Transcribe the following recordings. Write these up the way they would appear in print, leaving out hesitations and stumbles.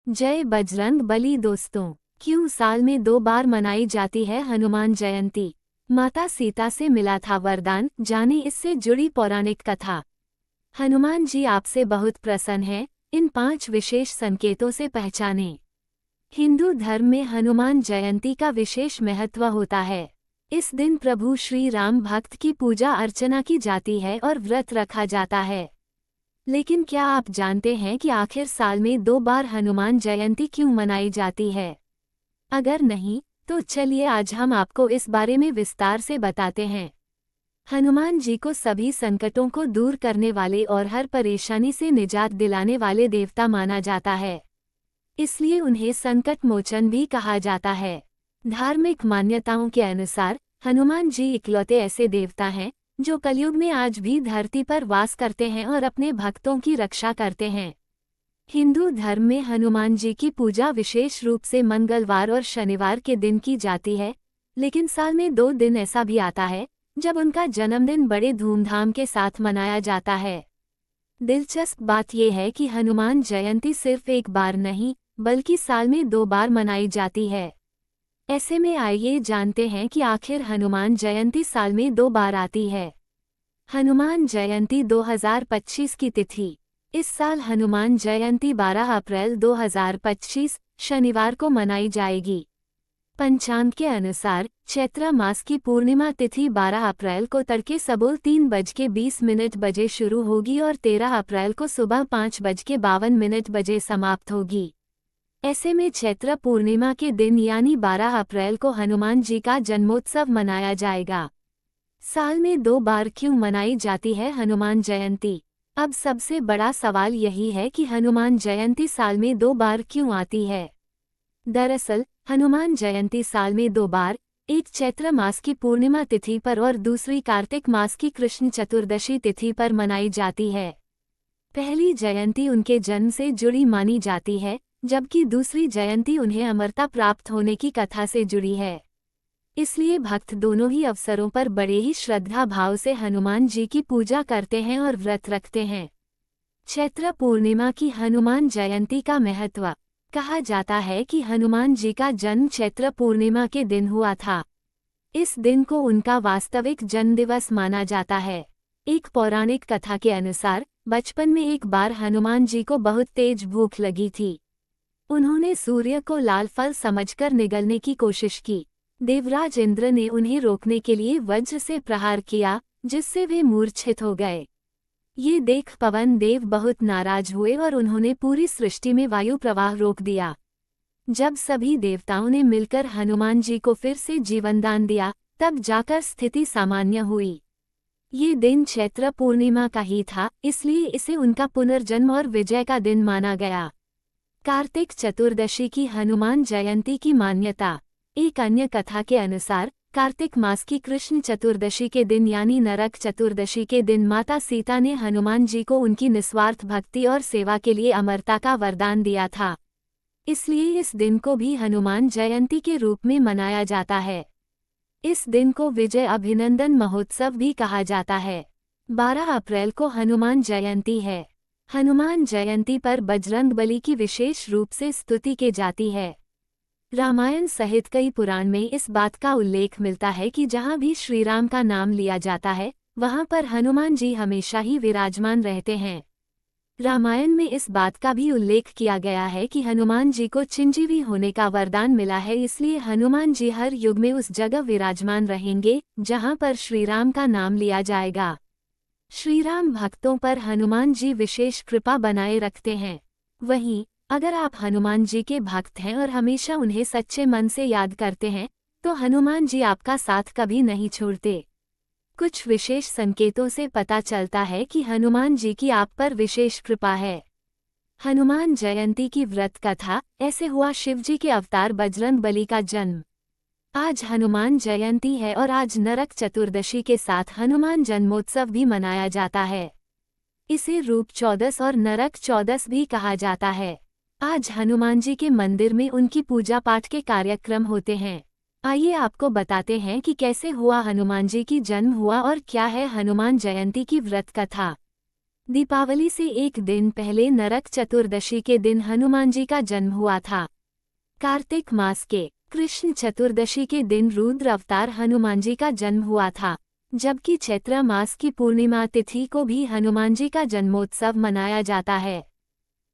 जय बजरंग बली दोस्तों। क्यों साल में 2 बार मनाई जाती है हनुमान जयंती? माता सीता से मिला था वरदान, जाने इससे जुड़ी पौराणिक कथा। हनुमान जी आपसे बहुत प्रसन्न हैं, इन 5 विशेष संकेतों से पहचानें। हिंदू धर्म में हनुमान जयंती का विशेष महत्व होता है। इस दिन प्रभु श्री राम भक्त की पूजा अर्चना की जाती है और व्रत रखा जाता है। लेकिन क्या आप जानते हैं कि आखिर साल में 2 बार हनुमान जयंती क्यों मनाई जाती है? अगर नहीं, तो चलिए आज हम आपको इस बारे में विस्तार से बताते हैं। हनुमान जी को सभी संकटों को दूर करने वाले और हर परेशानी से निजात दिलाने वाले देवता माना जाता है। इसलिए उन्हें संकट मोचन भी कहा जाता है। धार्मिक मान्यताओं के अनुसार हनुमान जी इकलौते ऐसे देवता हैं जो कलयुग में आज भी धरती पर वास करते हैं और अपने भक्तों की रक्षा करते हैं। हिंदू धर्म में हनुमान जी की पूजा विशेष रूप से मंगलवार और शनिवार के दिन की जाती है, लेकिन साल में 2 दिन ऐसा भी आता है जब उनका जन्मदिन बड़े धूमधाम के साथ मनाया जाता है। दिलचस्प बात यह है कि हनुमान जयंती सिर्फ एक बार नहीं, बल्कि साल में 2 बार मनाई जाती है। ऐसे में आइए जानते हैं कि आखिर हनुमान जयंती साल में 2 बार आती है। हनुमान जयंती 2025 की तिथि। इस साल हनुमान जयंती 12 अप्रैल 2025 शनिवार को मनाई जाएगी। पंचांग के अनुसार चैत्र मास की पूर्णिमा तिथि 12 अप्रैल को तड़के सबोल 3:20 बजे शुरू होगी और 13 अप्रैल को सुबह 5:52 बजे समाप्त होगी। ऐसे में चैत्र पूर्णिमा के दिन यानी 12 अप्रैल को हनुमान जी का जन्मोत्सव मनाया जाएगा। साल में 2 बार क्यों मनाई जाती है हनुमान जयंती? अब सबसे बड़ा सवाल यही है कि हनुमान जयंती साल में 2 बार क्यों आती है। दरअसल हनुमान जयंती साल में 2 बार, एक चैत्र मास की पूर्णिमा तिथि पर और दूसरी कार्तिक मास की कृष्ण चतुर्दशी तिथि पर मनाई जाती है। पहली जयंती उनके जन्म से जुड़ी मानी जाती है, जबकि दूसरी जयंती उन्हें अमरता प्राप्त होने की कथा से जुड़ी है। इसलिए भक्त दोनों ही अवसरों पर बड़े ही श्रद्धा भाव से हनुमान जी की पूजा करते हैं और व्रत रखते हैं। चैत्र पूर्णिमा की हनुमान जयंती का महत्व। कहा जाता है कि हनुमान जी का जन्म चैत्र पूर्णिमा के दिन हुआ था। इस दिन को उनका वास्तविक जन्मदिवस माना जाता है। एक पौराणिक कथा के अनुसार बचपन में एक बार हनुमान जी को बहुत तेज भूख लगी थी। उन्होंने सूर्य को लाल फल समझकर निगलने की कोशिश की। देवराज इंद्र ने उन्हें रोकने के लिए वज्र से प्रहार किया, जिससे वे मूर्छित हो गए। ये देख पवन देव बहुत नाराज हुए और उन्होंने पूरी सृष्टि में वायु प्रवाह रोक दिया। जब सभी देवताओं ने मिलकर हनुमान जी को फिर से जीवनदान दिया, तब जाकर स्थिति सामान्य हुई। ये दिन चैत्र पूर्णिमा का ही था, इसलिए इसे उनका पुनर्जन्म और विजय का दिन माना गया। कार्तिक चतुर्दशी की हनुमान जयंती की मान्यता। एक अन्य कथा के अनुसार कार्तिक मास की कृष्ण चतुर्दशी के दिन यानी नरक चतुर्दशी के दिन माता सीता ने हनुमान जी को उनकी निस्वार्थ भक्ति और सेवा के लिए अमरता का वरदान दिया था। इसलिए इस दिन को भी हनुमान जयंती के रूप में मनाया जाता है। इस दिन को विजय अभिनंदन महोत्सव भी कहा जाता है। 12 अप्रैल को हनुमान जयंती है। हनुमान जयंती पर बजरंगबली की विशेष रूप से स्तुति की जाती है। रामायण सहित कई पुराण में इस बात का उल्लेख मिलता है कि जहाँ भी श्री राम का नाम लिया जाता है, वहाँ पर हनुमान जी हमेशा ही विराजमान रहते हैं। रामायण में इस बात का भी उल्लेख किया गया है कि हनुमान जी को चिरंजीवी होने का वरदान मिला है, इसलिए हनुमान जी हर युग में उस जगह विराजमान रहेंगे जहाँ पर श्री राम का नाम लिया जाएगा। श्री राम भक्तों पर हनुमान जी विशेष कृपा बनाए रखते हैं। वहीं अगर आप हनुमान जी के भक्त हैं और हमेशा उन्हें सच्चे मन से याद करते हैं, तो हनुमान जी आपका साथ कभी नहीं छोड़ते। कुछ विशेष संकेतों से पता चलता है कि हनुमान जी की आप पर विशेष कृपा है। हनुमान जयंती की व्रत कथा। ऐसे हुआ शिवजी के अवतार बजरंगबली का जन्म। आज हनुमान जयंती है और आज नरक चतुर्दशी के साथ हनुमान जन्मोत्सव भी मनाया जाता है। इसे रूप चौदस और नरक चौदस भी कहा जाता है। आज हनुमान जी के मंदिर में उनकी पूजा पाठ के कार्यक्रम होते हैं। आइए आपको बताते हैं कि कैसे हुआ हनुमान जी की जन्म हुआ और क्या है हनुमान जयंती की व्रत कथा। दीपावली से एक दिन पहले नरक चतुर्दशी के दिन हनुमान जी का जन्म हुआ था। कार्तिक मास के कृष्ण चतुर्दशी के दिन रुद्र अवतार हनुमान जी का जन्म हुआ था, जबकि चैत्र मास की पूर्णिमा तिथि को भी हनुमान जी का जन्मोत्सव मनाया जाता है।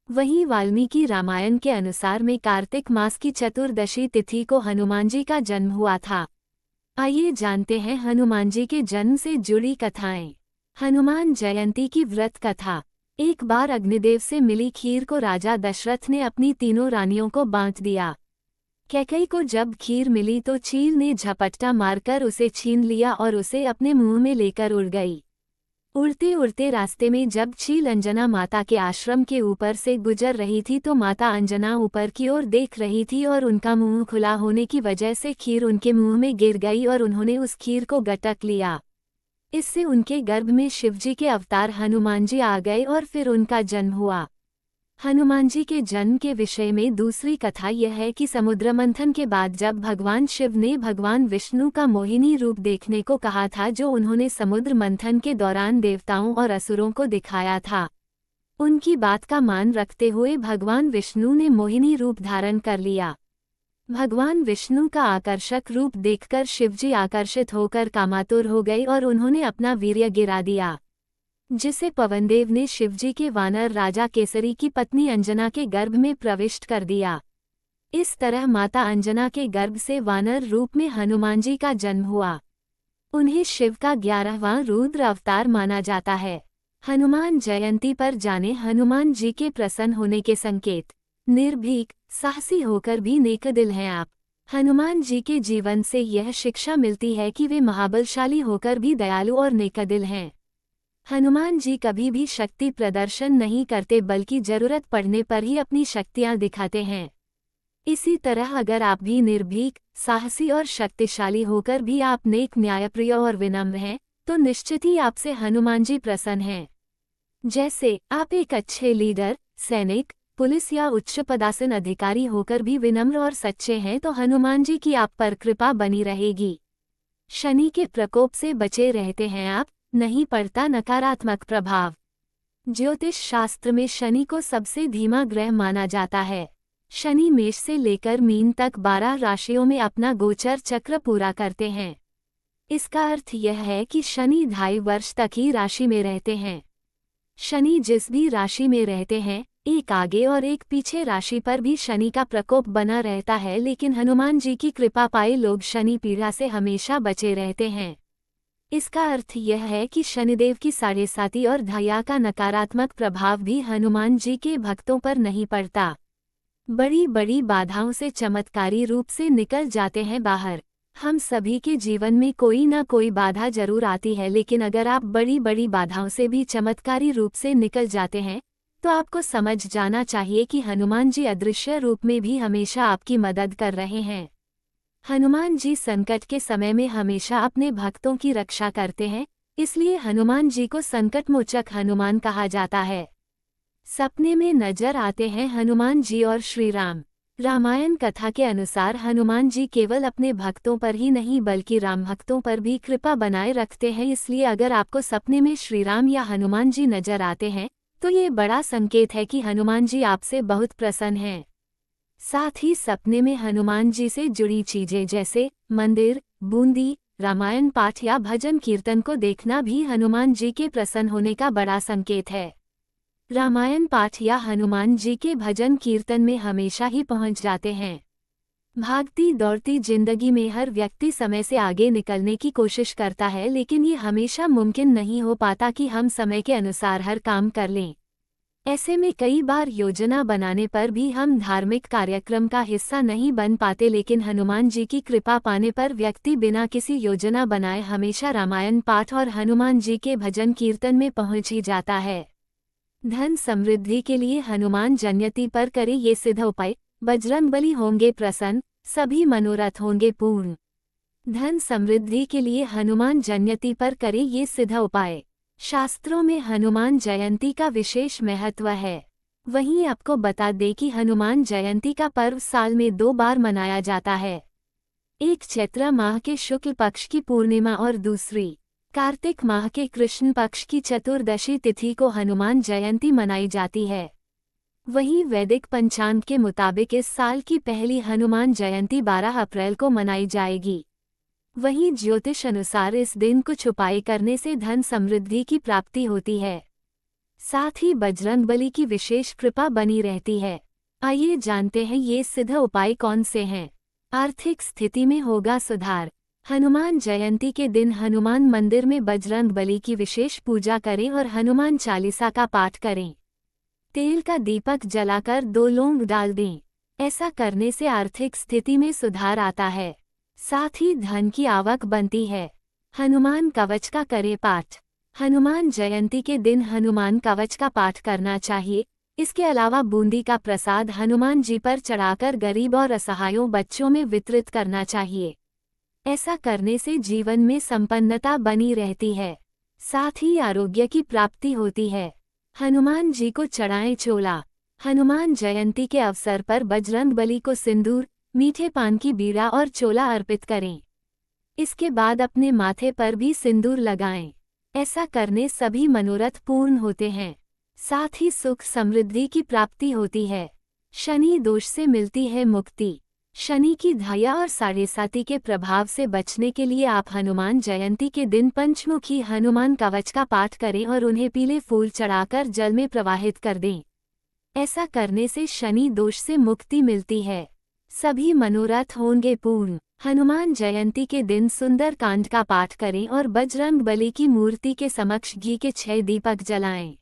वहीं वाल्मीकि रामायण के अनुसार में कार्तिक मास की चतुर्दशी तिथि को हनुमान जी का जन्म हुआ था। आइए जानते हैं हनुमान जी के जन्म से जुड़ी कथाएं। हनुमान जयंती की व्रत कथा। एक बार अग्निदेव से मिली खीर को राजा दशरथ ने अपनी तीनों रानियों को बांट दिया। कैकई को जब खीर मिली तो चील ने झपट्टा मारकर उसे छीन लिया और उसे अपने मुंह में लेकर उड़ गई। उड़ते उड़ते रास्ते में जब चील अंजना माता के आश्रम के ऊपर से गुजर रही थी तो माता अंजना ऊपर की ओर देख रही थी और उनका मुंह खुला होने की वजह से खीर उनके मुंह में गिर गई और उन्होंने उस खीर को गटक लिया। इससे उनके गर्भ में शिवजी के अवतार हनुमान जी आ गए और फिर उनका जन्म हुआ। हनुमान जी के जन्म के विषय में दूसरी कथा यह है कि समुद्र मंथन के बाद जब भगवान शिव ने भगवान विष्णु का मोहिनी रूप देखने को कहा था, जो उन्होंने समुद्र मंथन के दौरान देवताओं और असुरों को दिखाया था, उनकी बात का मान रखते हुए भगवान विष्णु ने मोहिनी रूप धारण कर लिया। भगवान विष्णु का आकर्षक रूप देखकर शिवजी आकर्षित होकर कामातुर हो गए और उन्होंने अपना वीर्य गिरा दिया, जिसे पवनदेव ने शिवजी के वानर राजा केसरी की पत्नी अंजना के गर्भ में प्रविष्ट कर दिया। इस तरह माता अंजना के गर्भ से वानर रूप में हनुमान जी का जन्म हुआ। उन्हें शिव का 11वां रुद्र अवतार माना जाता है। हनुमान जयंती पर जाने हनुमान जी के प्रसन्न होने के संकेत। निर्भीक, साहसी होकर भी नेकदिल हैं आप। हनुमान जी के जीवन से यह शिक्षा मिलती है कि वे महाबलशाली होकर भी दयालु और नेकदिल हैं। हनुमान जी कभी भी शक्ति प्रदर्शन नहीं करते बल्कि जरूरत पड़ने पर ही अपनी शक्तियां दिखाते हैं। इसी तरह अगर आप भी निर्भीक, साहसी और शक्तिशाली होकर भी आप नेक, न्यायप्रिय और विनम्र हैं, तो निश्चित ही आपसे हनुमान जी प्रसन्न हैं। जैसे आप एक अच्छे लीडर, सैनिक, पुलिस या उच्च पदासीन अधिकारी होकर भी विनम्र और सच्चे हैं तो हनुमान जी की आप पर कृपा बनी रहेगी। शनि के प्रकोप से बचे रहते हैं आप, नहीं पड़ता नकारात्मक प्रभाव। ज्योतिष शास्त्र में शनि को सबसे धीमा ग्रह माना जाता है। शनि मेष से लेकर मीन तक 12 राशियों में अपना गोचर चक्र पूरा करते हैं। इसका अर्थ यह है कि शनि 2.5 वर्ष तक ही राशि में रहते हैं। शनि जिस भी राशि में रहते हैं, एक आगे और एक पीछे राशि पर भी शनि का प्रकोप बना रहता है, लेकिन हनुमान जी की कृपा पाए लोग शनि पीड़ा से हमेशा बचे रहते हैं। इसका अर्थ यह है कि शनिदेव की 7.5 और धैया का नकारात्मक प्रभाव भी हनुमान जी के भक्तों पर नहीं पड़ता। बड़ी बड़ी बाधाओं से चमत्कारी रूप से निकल जाते हैं बाहर। हम सभी के जीवन में कोई ना कोई बाधा जरूर आती है, लेकिन अगर आप बड़ी बड़ी बाधाओं से भी चमत्कारी रूप से निकल जाते हैं तो आपको समझ जाना चाहिए कि हनुमान जी अदृश्य रूप में भी हमेशा आपकी मदद कर रहे हैं। हनुमान जी संकट के समय में हमेशा अपने भक्तों की रक्षा करते हैं, इसलिए हनुमान जी को संकटमोचक हनुमान कहा जाता है। सपने में नजर आते हैं हनुमान जी और श्री राम। रामायण कथा के अनुसार हनुमान जी केवल अपने भक्तों पर ही नहीं बल्कि राम भक्तों पर भी कृपा बनाए रखते हैं, इसलिए अगर आपको सपने में श्री राम या हनुमान जी नजर आते हैं तो ये बड़ा संकेत है कि हनुमान जी आपसे बहुत प्रसन्न हैं। साथ ही सपने में हनुमान जी से जुड़ी चीजें जैसे मंदिर, बूंदी, रामायण पाठ या भजन कीर्तन को देखना भी हनुमान जी के प्रसन्न होने का बड़ा संकेत है। रामायण पाठ या हनुमान जी के भजन कीर्तन में हमेशा ही पहुंच जाते हैं। भागती दौड़ती जिंदगी में हर व्यक्ति समय से आगे निकलने की कोशिश करता है, लेकिन ये हमेशा मुमकिन नहीं हो पाता कि हम समय के अनुसार हर काम कर लें। ऐसे में कई बार योजना बनाने पर भी हम धार्मिक कार्यक्रम का हिस्सा नहीं बन पाते, लेकिन हनुमान जी की कृपा पाने पर व्यक्ति बिना किसी योजना बनाए हमेशा रामायण पाठ और हनुमान जी के भजन कीर्तन में पहुंच ही जाता है। धन समृद्धि के लिए हनुमान जयंती पर करें ये सिद्ध उपाय। बजरंगबली होंगे प्रसन्न, सभी मनोरथ होंगे पूर्ण। धन समृद्धि के लिए हनुमान जयंती पर करें ये सिद्ध उपाय। शास्त्रों में हनुमान जयंती का विशेष महत्व है। वहीं आपको बता दें कि हनुमान जयंती का पर्व साल में 2 बार मनाया जाता है। एक चैत्र माह के शुक्ल पक्ष की पूर्णिमा और दूसरी कार्तिक माह के कृष्ण पक्ष की चतुर्दशी तिथि को हनुमान जयंती मनाई जाती है। वहीं वैदिक पंचांग के मुताबिक इस साल की पहली हनुमान जयंती 12 अप्रैल को मनाई जाएगी। वहीं ज्योतिष अनुसार इस दिन कुछ उपाय करने से धन समृद्धि की प्राप्ति होती है। साथ ही बजरंगबली की विशेष कृपा बनी रहती है। आइए जानते हैं ये सिद्ध उपाय कौन से हैं। आर्थिक स्थिति में होगा सुधार। हनुमान जयंती के दिन हनुमान मंदिर में बजरंगबली की विशेष पूजा करें और हनुमान चालीसा का पाठ करें। तेल का दीपक जलाकर 2 लौंग डाल दें। ऐसा करने से आर्थिक स्थिति में सुधार आता है। साथ ही धन की आवक बनती है। हनुमान कवच का करें पाठ। हनुमान जयंती के दिन हनुमान कवच का पाठ करना चाहिए। इसके अलावा बूंदी का प्रसाद हनुमान जी पर चढ़ाकर गरीब और असहायों बच्चों में वितरित करना चाहिए। ऐसा करने से जीवन में संपन्नता बनी रहती है। साथ ही आरोग्य की प्राप्ति होती है। हनुमान जी को चढ़ाएं चोला। हनुमान जयंती के अवसर पर बजरंगबली को सिंदूर, मीठे पान की बीड़ा और चोला अर्पित करें। इसके बाद अपने माथे पर भी सिंदूर लगाएं। ऐसा करने सभी मनोरथ पूर्ण होते हैं। साथ ही सुख समृद्धि की प्राप्ति होती है। शनि दोष से मिलती है मुक्ति। शनि की धाया और साढ़ेसाती के प्रभाव से बचने के लिए आप हनुमान जयंती के दिन पंचमुखी हनुमान कवच का पाठ करें और उन्हें पीले फूल चढ़ाकर जल में प्रवाहित कर दें। ऐसा करने से शनि दोष से मुक्ति मिलती है। सभी मनोरथ होंगे पूर्ण। हनुमान जयंती के दिन सुंदर कांड का पाठ करें और बजरंगबली की मूर्ति के समक्ष घी के 6 दीपक जलाएं।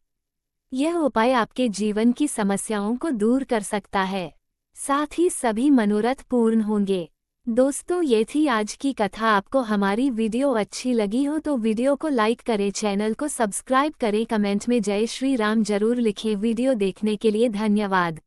यह उपाय आपके जीवन की समस्याओं को दूर कर सकता है। साथ ही सभी मनोरथ पूर्ण होंगे। दोस्तों, ये थी आज की कथा। आपको हमारी वीडियो अच्छी लगी हो तो वीडियो को लाइक करें, चैनल को सब्सक्राइब करें, कमेंट में जय श्री राम जरूर लिखें। वीडियो देखने के लिए धन्यवाद।